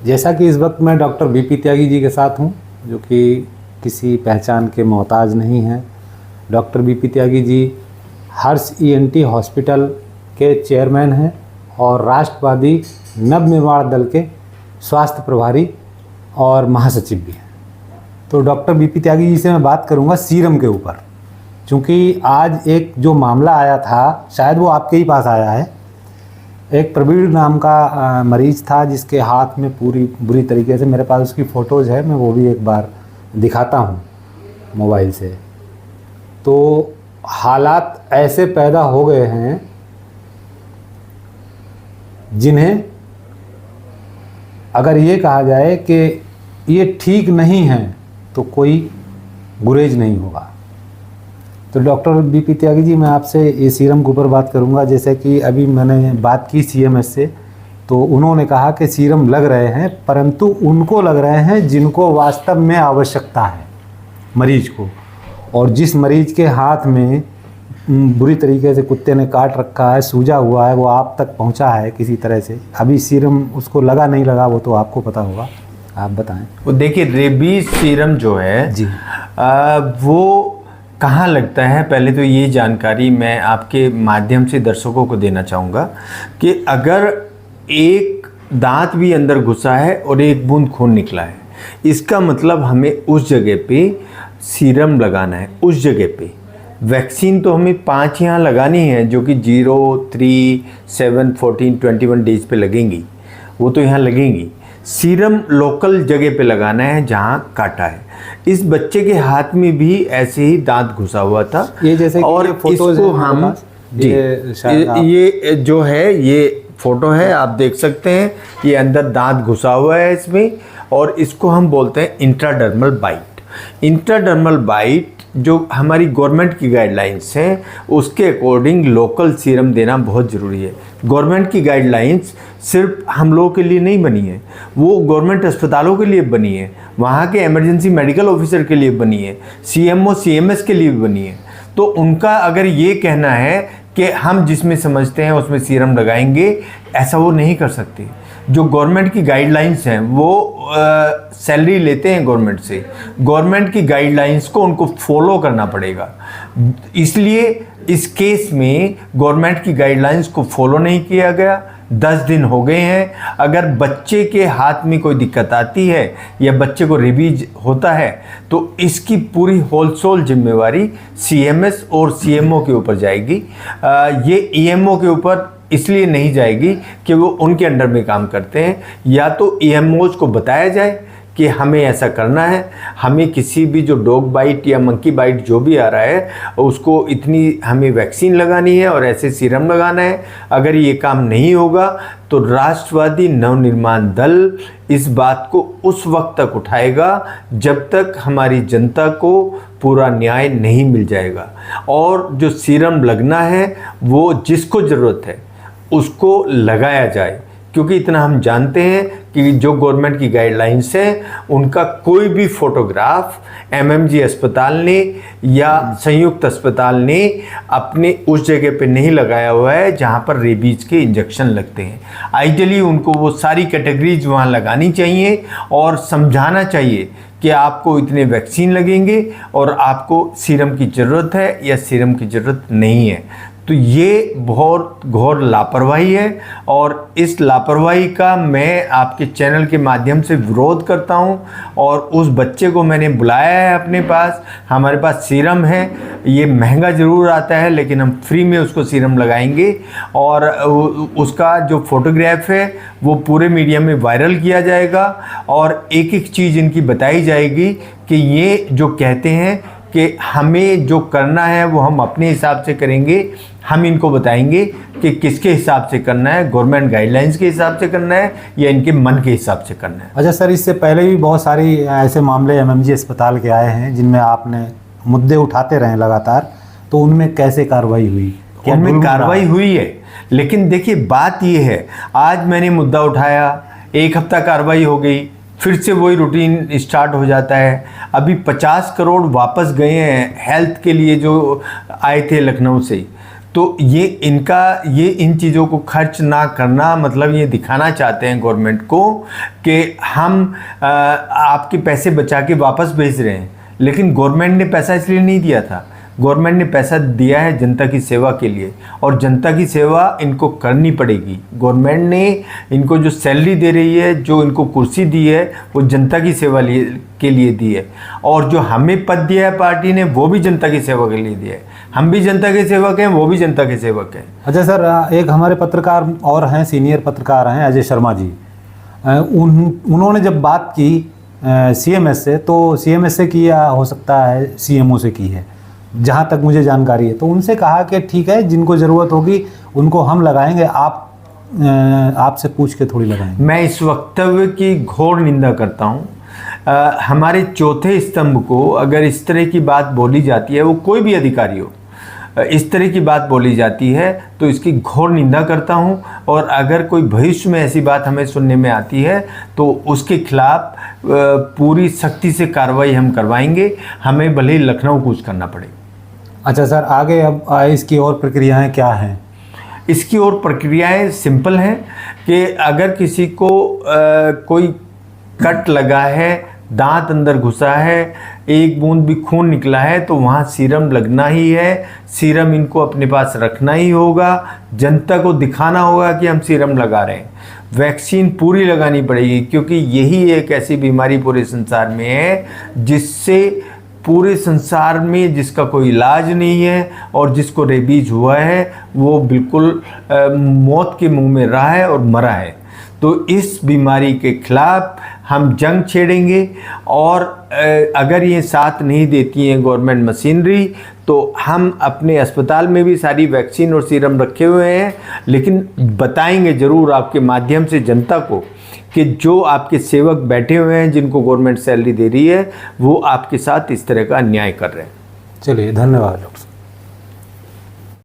जैसा कि इस वक्त मैं डॉक्टर बीपी त्यागी जी के साथ हूं, जो कि किसी पहचान के मोहताज नहीं हैं। डॉक्टर बीपी त्यागी जी हर्ष ईएनटी हॉस्पिटल के चेयरमैन हैं और राष्ट्रवादी नवनिर्माण दल के स्वास्थ्य प्रभारी और महासचिव भी हैं। तो डॉक्टर बीपी त्यागी जी से मैं बात करूंगा सीरम के ऊपर, क्योंकि आज एक जो मामला आया था, शायद वो आपके ही पास आया है। एक प्रवीण नाम का मरीज़ था जिसके हाथ में पूरी बुरी तरीके से, मेरे पास उसकी फ़ोटोज़ है, मैं वो भी एक बार दिखाता हूँ मोबाइल से। तो हालात ऐसे पैदा हो गए हैं जिन्हें अगर ये कहा जाए कि ये ठीक नहीं है तो कोई गुरेज नहीं होगा। तो डॉक्टर बीपी त्यागी जी, मैं आपसे ये सीरम के ऊपर बात करूंगा। जैसे कि अभी मैंने बात की सीएमएस से, तो उन्होंने कहा कि सीरम लग रहे हैं, परंतु उनको लग रहे हैं जिनको वास्तव में आवश्यकता है मरीज को। और जिस मरीज के हाथ में बुरी तरीके से कुत्ते ने काट रखा है, सूजा हुआ है, वो आप तक पहुंचा है किसी तरह से, अभी सीरम उसको लगा नहीं लगा वो तो आपको पता होगा, आप बताएं। वो देखिए, रेबीज सीरम जो है जी, वो कहाँ लगता है, पहले तो ये जानकारी मैं आपके माध्यम से दर्शकों को देना चाहूँगा कि अगर एक दांत भी अंदर घुसा है और एक बूंद खून निकला है, इसका मतलब हमें उस जगह पे सीरम लगाना है। उस जगह पे वैक्सीन तो हमें 5 यहाँ लगानी है, जो कि 0, 3, 7, 14, 21 डेज पे लगेंगी, वो तो यहाँ लगेंगी। सीरम लोकल जगह पे लगाना है जहाँ काटा है। इस बच्चे के हाथ में भी ऐसे ही दांत घुसा हुआ था। ये जैसे कि और ये फोटोज इसको हैं हम जी, ये जो है ये फोटो है, आप देख सकते हैं, ये अंदर दांत घुसा हुआ है इसमें, और इसको हम बोलते हैं इंट्राडर्मल बाइट। इंट्राडर्मल बाइट जो हमारी गवर्नमेंट की गाइडलाइंस हैं, उसके अकॉर्डिंग लोकल सीरम देना बहुत ज़रूरी है। गवर्नमेंट की गाइडलाइंस सिर्फ हम लोगों के लिए नहीं बनी है, वो गवर्नमेंट अस्पतालों के लिए बनी है, वहाँ के इमरजेंसी मेडिकल ऑफिसर के लिए बनी है, सीएमओ सीएमएस के लिए भी बनी है। तो उनका अगर ये कहना है कि हम जिसमें समझते हैं उसमें सीरम लगाएंगे, ऐसा वो नहीं कर सकते। जो गवर्नमेंट की गाइडलाइंस हैं वो सैलरी लेते हैं गवर्नमेंट से, गवर्नमेंट की गाइडलाइंस को उनको फॉलो करना पड़ेगा। इसलिए इस केस में गवर्नमेंट की गाइडलाइंस को फॉलो नहीं किया गया। 10 दिन हो गए हैं। अगर बच्चे के हाथ में कोई दिक्कत आती है या बच्चे को रेबीज होता है तो इसकी पूरी होलसोल जिम्मेवारी सीएमएस और सीएमओ के ऊपर जाएगी। ये ईएमओ के ऊपर इसलिए नहीं जाएगी कि वो उनके अंडर में काम करते हैं। या तो ईएमओज को बताया जाए कि हमें ऐसा करना है, हमें किसी भी जो डॉग बाइट या मंकी बाइट जो भी आ रहा है उसको इतनी हमें वैक्सीन लगानी है और ऐसे सीरम लगाना है। अगर ये काम नहीं होगा तो राष्ट्रवादी नवनिर्माण दल इस बात को उस वक्त तक उठाएगा जब तक हमारी जनता को पूरा न्याय नहीं मिल जाएगा। और जो सीरम लगना है वो जिसको ज़रूरत है उसको लगाया जाए, क्योंकि इतना हम जानते हैं कि जो गवर्नमेंट की गाइडलाइंस हैं उनका कोई भी फोटोग्राफ एमएमजी अस्पताल ने या संयुक्त अस्पताल ने अपने उस जगह पे नहीं लगाया हुआ है जहां पर रेबीज के इंजेक्शन लगते हैं। आइडियली उनको वो सारी कैटेगरीज वहां लगानी चाहिए और समझाना चाहिए कि आपको इतने वैक्सीन लगेंगे और आपको सीरम की ज़रूरत है या सीरम की ज़रूरत नहीं है। तो ये बहुत घोर लापरवाही है और इस लापरवाही का मैं आपके चैनल के माध्यम से विरोध करता हूं। और उस बच्चे को मैंने बुलाया है अपने पास, हमारे पास सीरम है, ये महंगा ज़रूर आता है लेकिन हम फ्री में उसको सीरम लगाएंगे। और उसका जो फोटोग्राफ है वो पूरे मीडिया में वायरल किया जाएगा और एक एक चीज़ इनकी बताई जाएगी कि ये जो कहते हैं कि हमें जो करना है वो हम अपने हिसाब से करेंगे। हम इनको बताएंगे कि किसके हिसाब से करना है, गवर्नमेंट गाइडलाइंस के हिसाब से करना है या इनके मन के हिसाब से करना है। अच्छा सर, इससे पहले भी बहुत सारी ऐसे मामले एमएमजी अस्पताल के आए हैं जिनमें आपने मुद्दे उठाते रहे लगातार, तो उनमें कैसे कार्रवाई हुई? उनमें कार्रवाई हुई है, लेकिन देखिए बात ये है, आज मैंने मुद्दा उठाया, 1 हफ्ता कार्रवाई हो गई, फिर से वही रूटीन स्टार्ट हो जाता है। अभी 50 करोड़ वापस गए हैं हेल्थ के लिए जो आए थे लखनऊ से। तो ये इन चीज़ों को खर्च ना करना, मतलब ये दिखाना चाहते हैं गवर्नमेंट को कि हम आपके पैसे बचा के वापस भेज रहे हैं। लेकिन गवर्नमेंट ने पैसा इसलिए नहीं दिया था, गवर्नमेंट ने पैसा दिया है जनता की सेवा के लिए, और जनता की सेवा इनको करनी पड़ेगी। गवर्नमेंट ने इनको जो सैलरी दे रही है, जो इनको कुर्सी दी है, वो जनता की सेवा के लिए दी है, और जो हमें पद दिया है पार्टी ने, वो भी जनता की सेवा के लिए दिया है। हम भी जनता के सेवक हैं, वो भी जनता के सेवक हैं। अच्छा सर, एक हमारे पत्रकार और हैं, सीनियर पत्रकार हैं अजय शर्मा जी, उन्होंने जब बात की सीएमएस से, तो सीएमएस से की या हो सकता है सीएमओ से की है, जहाँ तक मुझे जानकारी है। तो उनसे कहा कि ठीक है, जिनको ज़रूरत होगी उनको हम लगाएंगे, आपसे पूछ के थोड़ी लगाएंगे। मैं इस वक्तव्य की घोर निंदा करता हूँ। हमारे चौथे स्तंभ को अगर इस तरह की बात बोली जाती है, वो कोई भी अधिकारी हो, इस तरह की बात बोली जाती है, तो इसकी घोर निंदा करता हूँ। और अगर कोई भविष्य में ऐसी बात हमें सुनने में आती है तो उसके खिलाफ पूरी सख्ती से कार्रवाई हम करवाएंगे, हमें भले ही लखनऊ कूच करना पड़े। अच्छा सर, आगे अब इसकी और प्रक्रियाएं क्या हैं? इसकी और प्रक्रियाएं सिंपल हैं कि अगर किसी को कोई कट लगा है, दांत अंदर घुसा है, एक बूंद भी खून निकला है, तो वहाँ सीरम लगना ही है। सीरम इनको अपने पास रखना ही होगा, जनता को दिखाना होगा कि हम सीरम लगा रहे हैं। वैक्सीन पूरी लगानी पड़ेगी, क्योंकि यही एक ऐसी बीमारी पूरे संसार में है जिससे पूरे संसार में जिसका कोई इलाज नहीं है, और जिसको रेबीज हुआ है वो बिल्कुल मौत के मुंह में रहा है और मरा है। तो इस बीमारी के खिलाफ हम जंग छेड़ेंगे, और अगर ये साथ नहीं देती हैं गवर्नमेंट मशीनरी, तो हम अपने अस्पताल में भी सारी वैक्सीन और सीरम रखे हुए हैं, लेकिन बताएंगे ज़रूर आपके माध्यम से जनता को कि जो आपके सेवक बैठे हुए हैं, जिनको गवर्नमेंट सैलरी दे रही है, वो आपके साथ इस तरह का अन्याय कर रहे हैं। चलिए, धन्यवाद डॉक्टर।